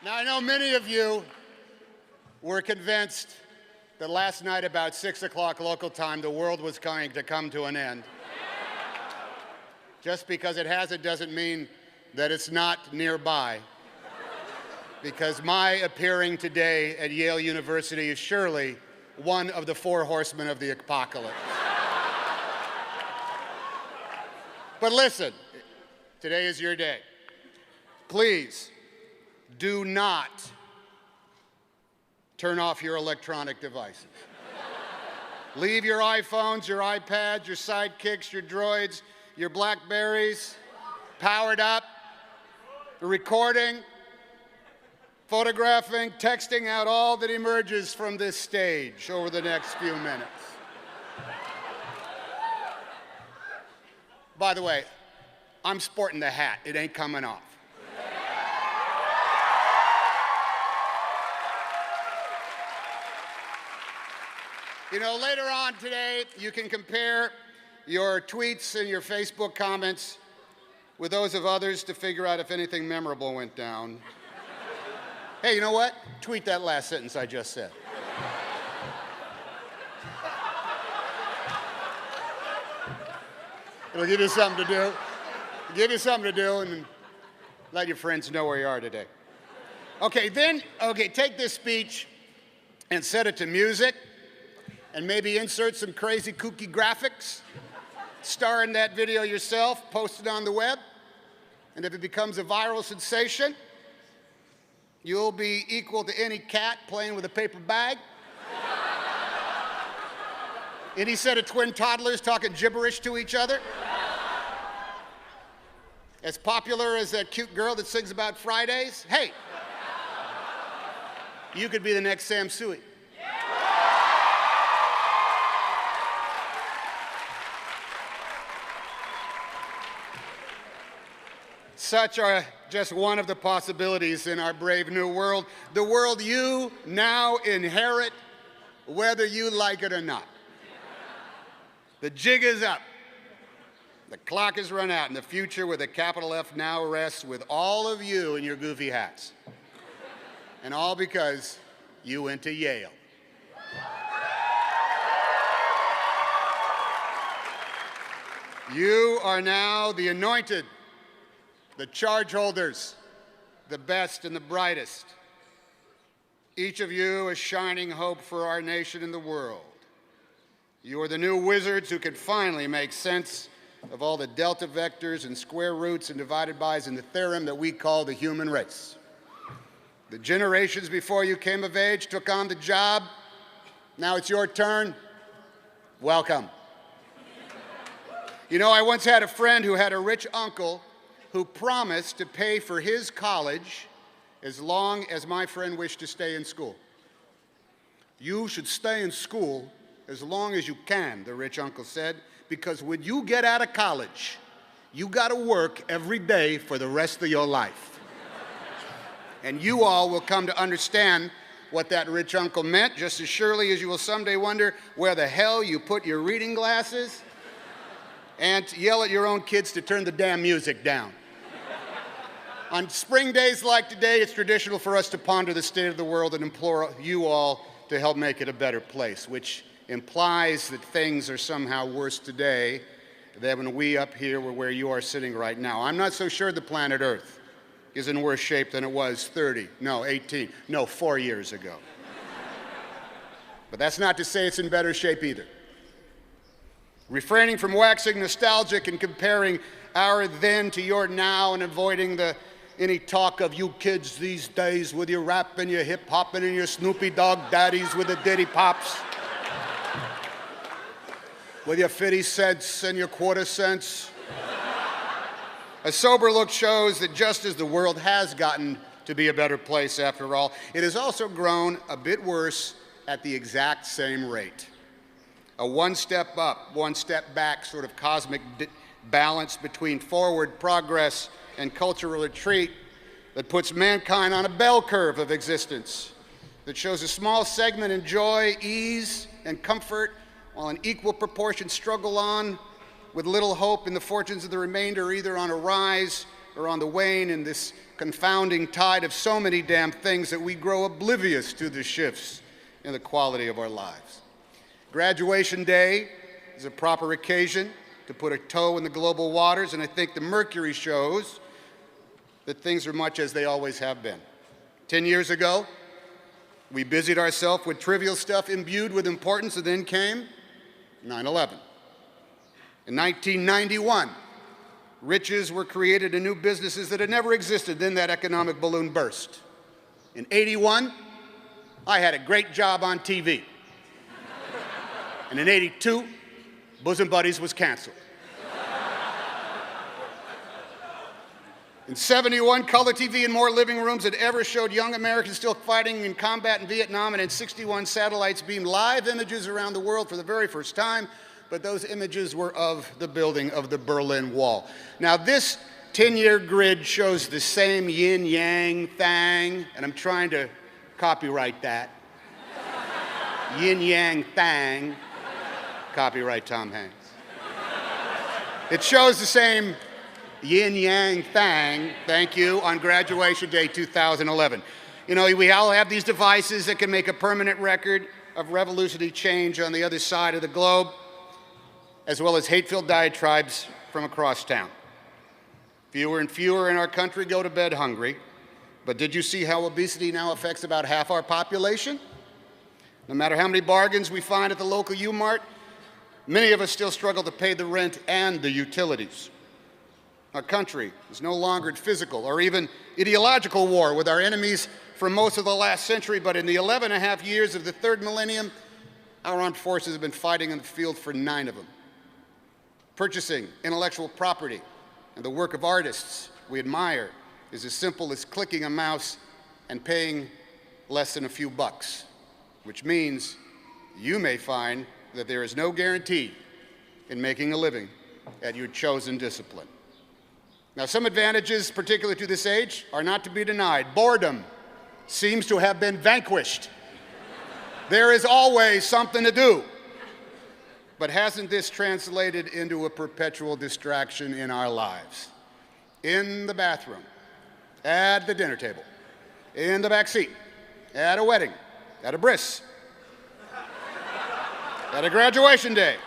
Now, I know many of you were convinced that last night about 6 o'clock local time, the world was going to come to an end. Just because it hasn't doesn't mean that it's not nearby. Because my appearing today at Yale University is surely one of the four horsemen of the apocalypse. But listen, today is your day. Please do not turn off your electronic devices. Leave your iPhones, your iPads, your sidekicks, your droids, your Blackberries powered up, recording, photographing, texting out all that emerges from this stage over the next few minutes. By the way, I'm sporting the hat. It ain't coming off. You know, later on today, you can compare your tweets and your Facebook comments with those of others to figure out if anything memorable went down. Hey, you know what? Tweet that last sentence I just said. It'll give you something to do. Give you something to do and let your friends know where you are today. Okay, take this speech and set it to music and maybe insert some crazy kooky graphics. Star in that video yourself, post it on the web, and if it becomes a viral sensation, you'll be equal to any cat playing with a paper bag. Any set of twin toddlers talking gibberish to each other. As popular as that cute girl that sings about Fridays. Hey, you could be the next Sam Sui. Such are just one of the possibilities in our brave new world, the world you now inherit, whether you like it or not. The jig is up. The clock has run out, and the future with a capital F now rests with all of you in your goofy hats. And all because you went to Yale. You are now the anointed, the charge holders, the best and the brightest. Each of you a shining hope for our nation and the world. You are the new wizards who can finally make sense of all the delta vectors and square roots and divided bys in the theorem that we call the human race. The generations before you came of age took on the job. Now it's your turn. Welcome. You know, I once had a friend who had a rich uncle who promised to pay for his college as long as my friend wished to stay in school. You should stay in school as long as you can, the rich uncle said, because when you get out of college, you gotta work every day for the rest of your life. And you all will come to understand what that rich uncle meant, just as surely as you will someday wonder where the hell you put your reading glasses and yell at your own kids to turn the damn music down. On spring days like today, it's traditional for us to ponder the state of the world and implore you all to help make it a better place, which implies that things are somehow worse today than when we up here were where you are sitting right now. I'm not so sure the planet Earth is in worse shape than it was 30, no, 18, no, 4 years ago. But that's not to say it's in better shape either. Refraining from waxing nostalgic and comparing our then to your now and avoiding any talk of you kids these days with your rap and your hip hop and your Snoopy Dogg daddies with the Diddy Pops. With your 50 cents and your quarter cents. A sober look shows that just as the world has gotten to be a better place after all, it has also grown a bit worse at the exact same rate. A one step up, one step back sort of cosmic balance between forward progress and cultural retreat that puts mankind on a bell curve of existence, that shows a small segment enjoy ease and comfort while an equal proportion struggle on with little hope in the fortunes of the remainder, either on a rise are on the wane in this confounding tide of so many damn things that we grow oblivious to the shifts in the quality of our lives. Graduation day is a proper occasion to put a toe in the global waters, and I think the mercury shows that things are much as they always have been. 10 years ago, we busied ourselves with trivial stuff imbued with importance, and then came 9/11. In 1991, riches were created in new businesses that had never existed. Then that economic balloon burst. In '81, I had a great job on TV. And in '82, Bosom Buddies was canceled. In '71, color TV in more living rooms than ever showed young Americans still fighting in combat in Vietnam, and in '61, satellites beamed live images around the world for the very first time, but those images were of the building of the Berlin Wall. Now, this 10-year grid shows the same yin-yang thing, and I'm trying to copyright that. Yin-yang thing, copyright Tom Hanks. It shows the same yin-yang thing, thank you, on graduation day 2011. You know, we all have these devices that can make a permanent record of revolutionary change on the other side of the globe, as well as hate-filled diatribes from across town. Fewer and fewer in our country go to bed hungry, but did you see how obesity now affects about half our population? No matter how many bargains we find at the local U-Mart, many of us still struggle to pay the rent and the utilities. Our country is no longer at physical or even ideological war with our enemies for most of the last century, but in the 11.5 years of the third millennium, our armed forces have been fighting in the field for 9 of them. Purchasing intellectual property and the work of artists we admire is as simple as clicking a mouse and paying less than a few bucks, which means you may find that there is no guarantee in making a living at your chosen discipline. Now, some advantages, particularly to this age, are not to be denied. Boredom seems to have been vanquished. There is always something to do. But hasn't this translated into a perpetual distraction in our lives? In the bathroom, at the dinner table, in the back seat, at a wedding, at a bris, at a graduation day.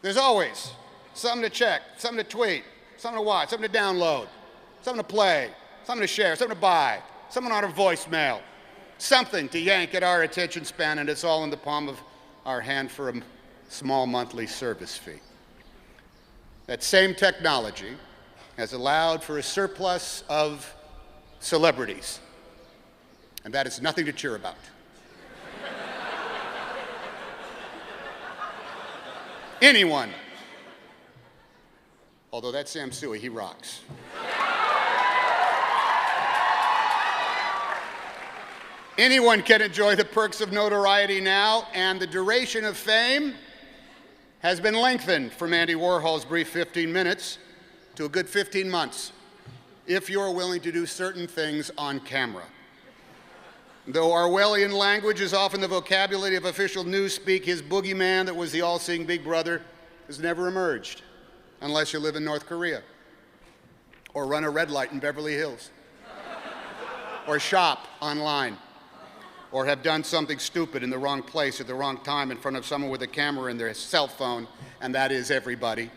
There's always something to check, something to tweet, something to watch, something to download, something to play, something to share, something to buy, something on our voicemail, something to yank at our attention span, and it's all in the palm of our hand for a small monthly service fee. That same technology has allowed for a surplus of celebrities, and that is nothing to cheer about. Anyone, although that's Sam Suey, he rocks. Anyone can enjoy the perks of notoriety now, and the duration of fame has been lengthened from Andy Warhol's brief 15 minutes to a good 15 months, if you're willing to do certain things on camera. Though Orwellian language is often the vocabulary of official newspeak, his boogeyman that was the all-seeing Big Brother has never emerged, unless you live in North Korea, or run a red light in Beverly Hills, or shop online, or have done something stupid in the wrong place at the wrong time in front of someone with a camera in their cell phone, and that is everybody.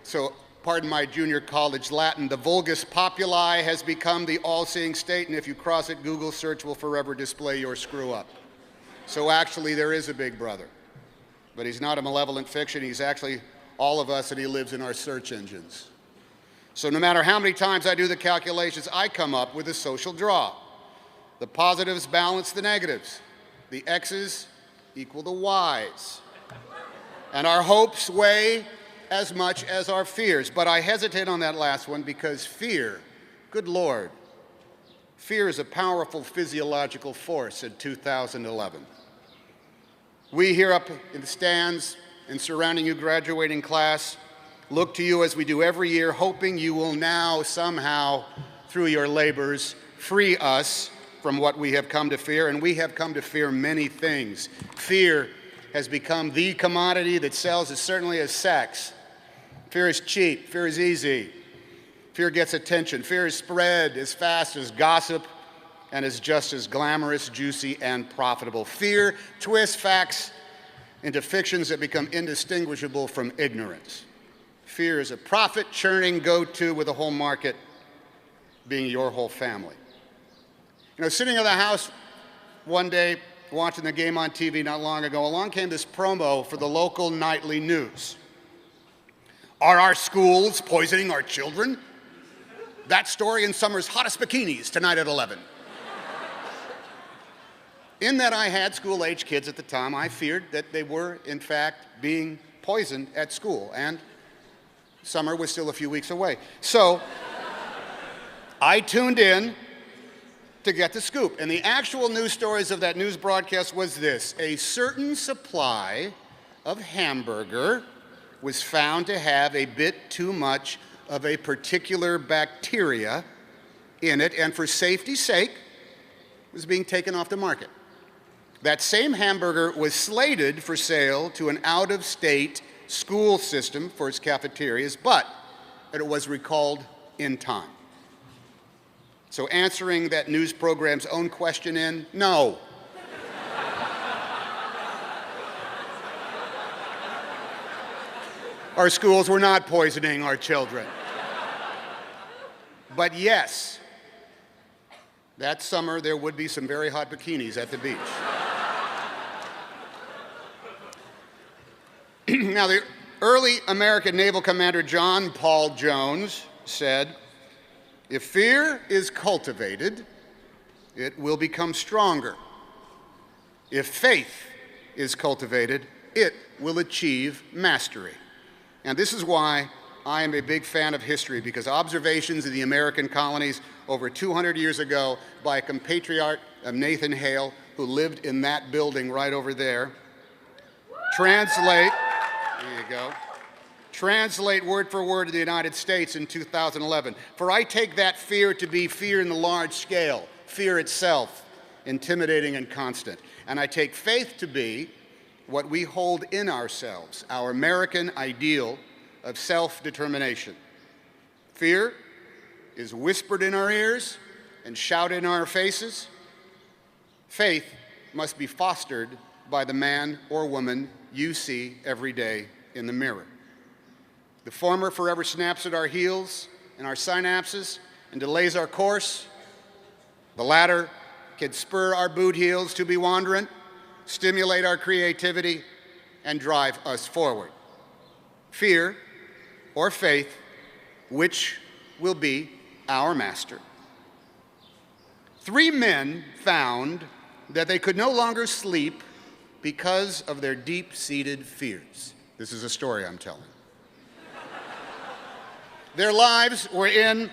So, pardon my junior college Latin, the vulgus populi has become the all-seeing state, and if you cross it, Google search will forever display your screw-up. So actually, there is a Big Brother. But he's not a malevolent fiction. He's actually all of us, and he lives in our search engines. So no matter how many times I do the calculations, I come up with a social draw. The positives balance the negatives. The X's equal the Y's. And our hopes weigh as much as our fears. But I hesitate on that last one because fear, good Lord, fear is a powerful physiological force in 2011. We here up in the stands and surrounding you graduating class look to you as we do every year, hoping you will now somehow, through your labors, free us from what we have come to fear, and we have come to fear many things. Fear has become the commodity that sells as certainly as sex. Fear is cheap, fear is easy. Fear gets attention. Fear is spread as fast as gossip and is just as glamorous, juicy, and profitable. Fear twists facts into fictions that become indistinguishable from ignorance. Fear is a profit-churning go-to with the whole market being your whole family. You know, sitting in the house one day watching the game on TV not long ago, along came this promo for the local nightly news. Are our schools poisoning our children? That story in summer's hottest bikinis tonight at 11. In that I had school-age kids at the time, I feared that they were, in fact, being poisoned at school, and summer was still a few weeks away. So I tuned in to get the scoop, and the actual news stories of that news broadcast was this: a certain supply of hamburger was found to have a bit too much of a particular bacteria in it, and for safety's sake, was being taken off the market. That same hamburger was slated for sale to an out-of-state school system for its cafeterias, but it was recalled in time. So answering that news program's own question in, no. Our schools were not poisoning our children. But yes, that summer there would be some very hot bikinis at the beach. Now, the early American naval commander John Paul Jones said, "If fear is cultivated, it will become stronger. If faith is cultivated, it will achieve mastery." And this is why I am a big fan of history, because observations in the American colonies over 200 years ago by a compatriot of Nathan Hale, who lived in that building right over there, translate word for word to the United States in 2011. For I take that fear to be fear in the large scale, fear itself, intimidating and constant. And I take faith to be what we hold in ourselves, our American ideal of self-determination. Fear is whispered in our ears and shouted in our faces. Faith must be fostered by the man or woman you see every day in the mirror. The former forever snaps at our heels and our synapses and delays our course. The latter can spur our boot heels to be wandering, stimulate our creativity, and drive us forward. Fear or faith, which will be our master? 3 men found that they could no longer sleep because of their deep-seated fears. This is a story I'm telling. Their lives were in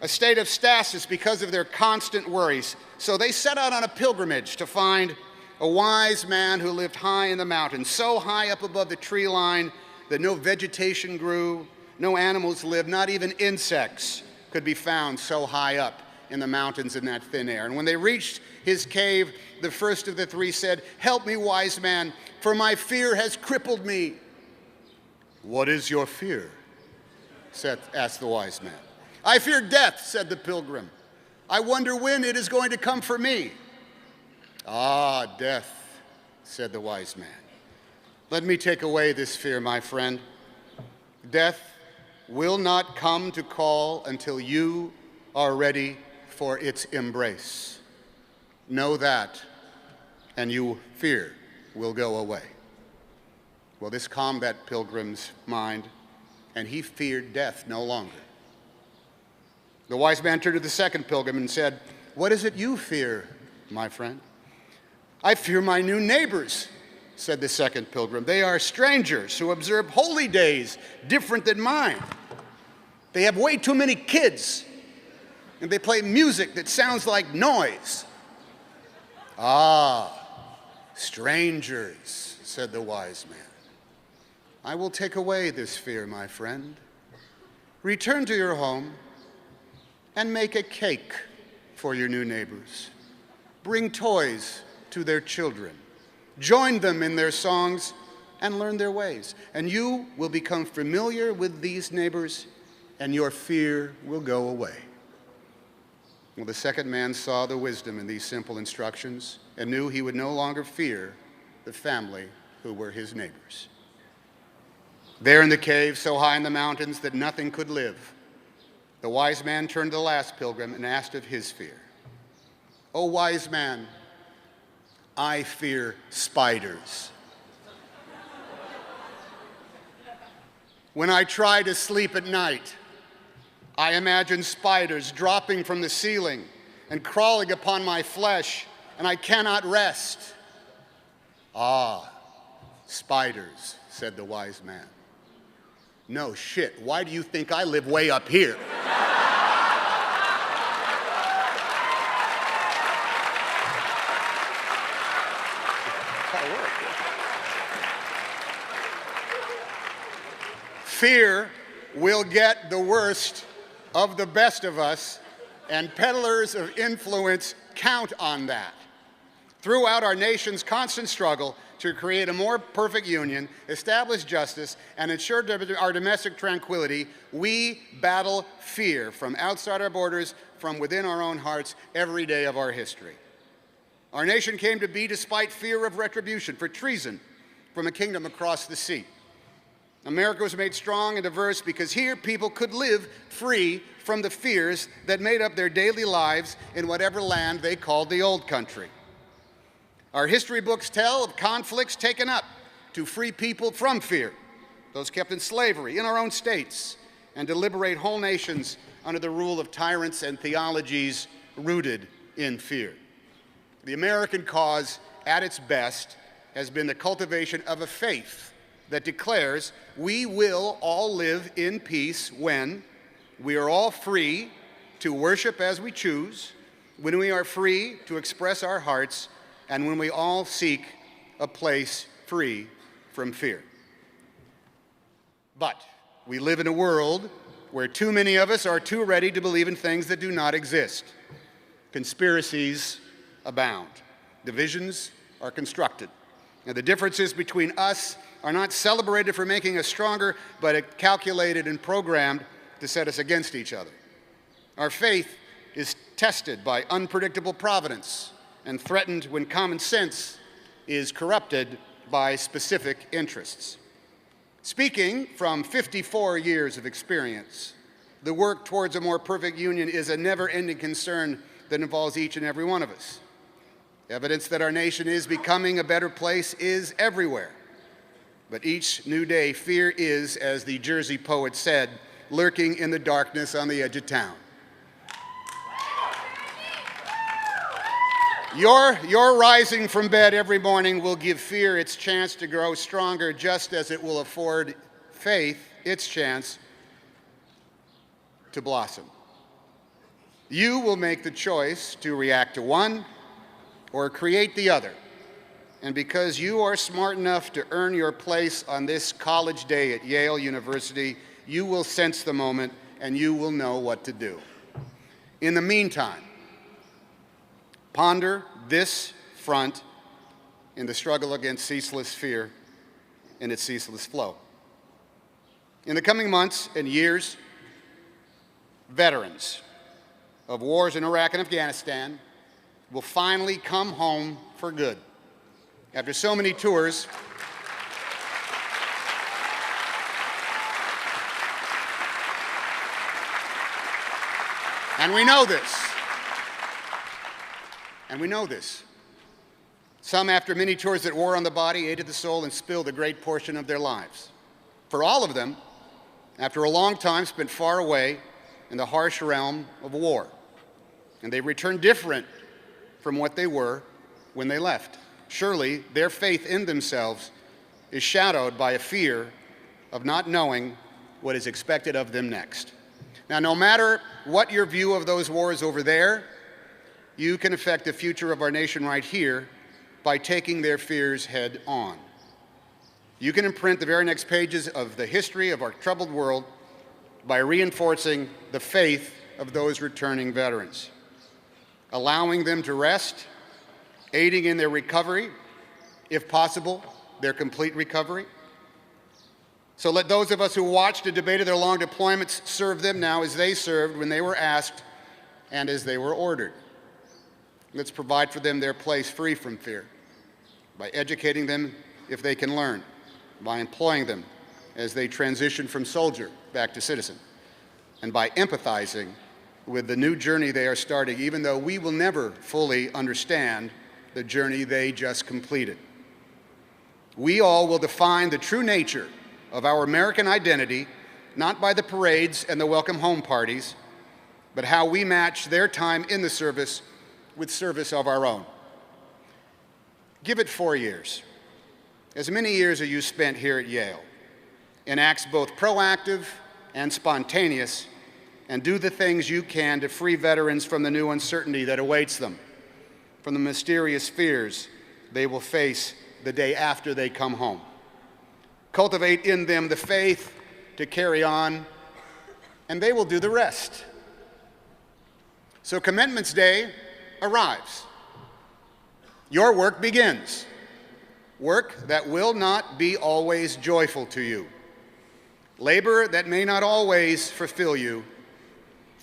a state of stasis because of their constant worries. So they set out on a pilgrimage to find a wise man who lived high in the mountains, so high up above the tree line that no vegetation grew, no animals lived, not even insects could be found so high up in the mountains in that thin air. And when they reached his cave, the first of the 3 said, "Help me, wise man, for my fear has crippled me." "What is your fear?" asked the wise man. "I fear death," said the pilgrim. "I wonder when it is going to come for me." "Ah, death," said the wise man. "Let me take away this fear, my friend. Death will not come to call until you are ready for its embrace. Know that, and your fear will go away." Well, this calmed that pilgrim's mind, and he feared death no longer. The wise man turned to the second pilgrim and said, "What is it you fear, my friend?" "I fear my new neighbors," said the second pilgrim. "They are strangers who observe holy days different than mine. They have way too many kids, and they play music that sounds like noise." "Ah, strangers," said the wise man. "I will take away this fear, my friend. Return to your home and make a cake for your new neighbors. Bring toys to their children. Join them in their songs and learn their ways. And you will become familiar with these neighbors and your fear will go away. Well, the second man saw the wisdom in these simple instructions and knew he would no longer fear the family who were his neighbors. There in the cave, so high in the mountains that nothing could live, the wise man turned to the last pilgrim and asked of his fear. "O wise man, I fear spiders. When I try to sleep at night, I imagine spiders dropping from the ceiling and crawling upon my flesh, and I cannot rest." "Ah, spiders," said the wise man. "No shit, why do you think I live way up here?" Fear will get the worst of the best of us, and peddlers of influence count on that. Throughout our nation's constant struggle to create a more perfect union, establish justice, and ensure our domestic tranquility, we battle fear from outside our borders, from within our own hearts, every day of our history. Our nation came to be despite fear of retribution for treason from a kingdom across the sea. America was made strong and diverse because here people could live free from the fears that made up their daily lives in whatever land they called the old country. Our history books tell of conflicts taken up to free people from fear, those kept in slavery in our own states, and to liberate whole nations under the rule of tyrants and theologies rooted in fear. The American cause, at its best, has been the cultivation of a faith that declares we will all live in peace when we are all free to worship as we choose, when we are free to express our hearts, and when we all seek a place free from fear. But we live in a world where too many of us are too ready to believe in things that do not exist. Conspiracies abound. Divisions are constructed. And the differences between us are not celebrated for making us stronger, but calculated and programmed to set us against each other. Our faith is tested by unpredictable providence and threatened when common sense is corrupted by specific interests. Speaking from 54 years of experience, the work towards a more perfect union is a never-ending concern that involves each and every one of us. Evidence that our nation is becoming a better place is everywhere. But each new day, fear is, as the Jersey poet said, lurking in the darkness on the edge of town. Your rising from bed every morning will give fear its chance to grow stronger, just as it will afford faith its chance to blossom. You will make the choice to react to one or create the other. And because you are smart enough to earn your place on this college day at Yale University, you will sense the moment and you will know what to do. In the meantime, ponder this front in the struggle against ceaseless fear and its ceaseless flow. In the coming months and years, veterans of wars in Iraq and Afghanistan will finally come home for good. After so many tours, and we know this. Some, after many tours that wore on the body, ate at the soul, and spilled a great portion of their lives. For all of them, after a long time spent far away in the harsh realm of war, and they returned different from what they were when they left. Surely their faith in themselves is shadowed by a fear of not knowing what is expected of them next. Now, no matter what your view of those wars over there, you can affect the future of our nation right here by taking their fears head on. You can imprint the very next pages of the history of our troubled world by reinforcing the faith of those returning veterans, allowing them to rest, aiding in their recovery, if possible, their complete recovery, So let those of us who watched and debated their long deployments serve them now as they served when they were asked and as they were ordered. Let's provide for them their place free from fear by educating them if they can learn, by employing them as they transition from soldier back to citizen, and by empathizing with the new journey they are starting, even though we will never fully understand the journey they just completed. We all will define the true nature of our American identity, not by the parades and the welcome home parties, but how we match their time in the service with service of our own. Give it 4 years. As many years as you spent here at Yale, in acts both proactive and spontaneous, and do the things you can to free veterans from the new uncertainty that awaits them, from the mysterious fears they will face the day after they come home. Cultivate in them the faith to carry on, and they will do the rest. So Commencement Day arrives. Your work begins. Work that will not be always joyful to you. Labor that may not always fulfill you,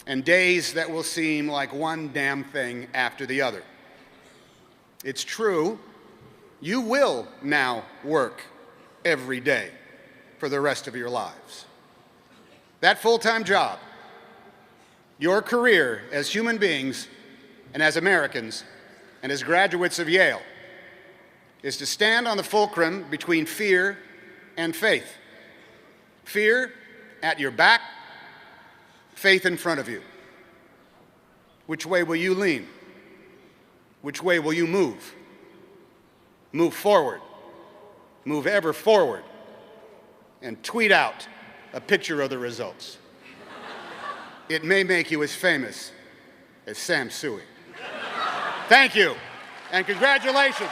and days that will seem like one damn thing after the other. It's true, you will now work every day for the rest of your lives. That full-time job, your career as human beings and as Americans and as graduates of Yale, is to stand on the fulcrum between fear and faith. Fear at your back, faith in front of you. Which way will you lean? Which way will you move? Move forward. Move ever forward. And tweet out a picture of the results. It may make you as famous as Sam Sui. Thank you, and congratulations.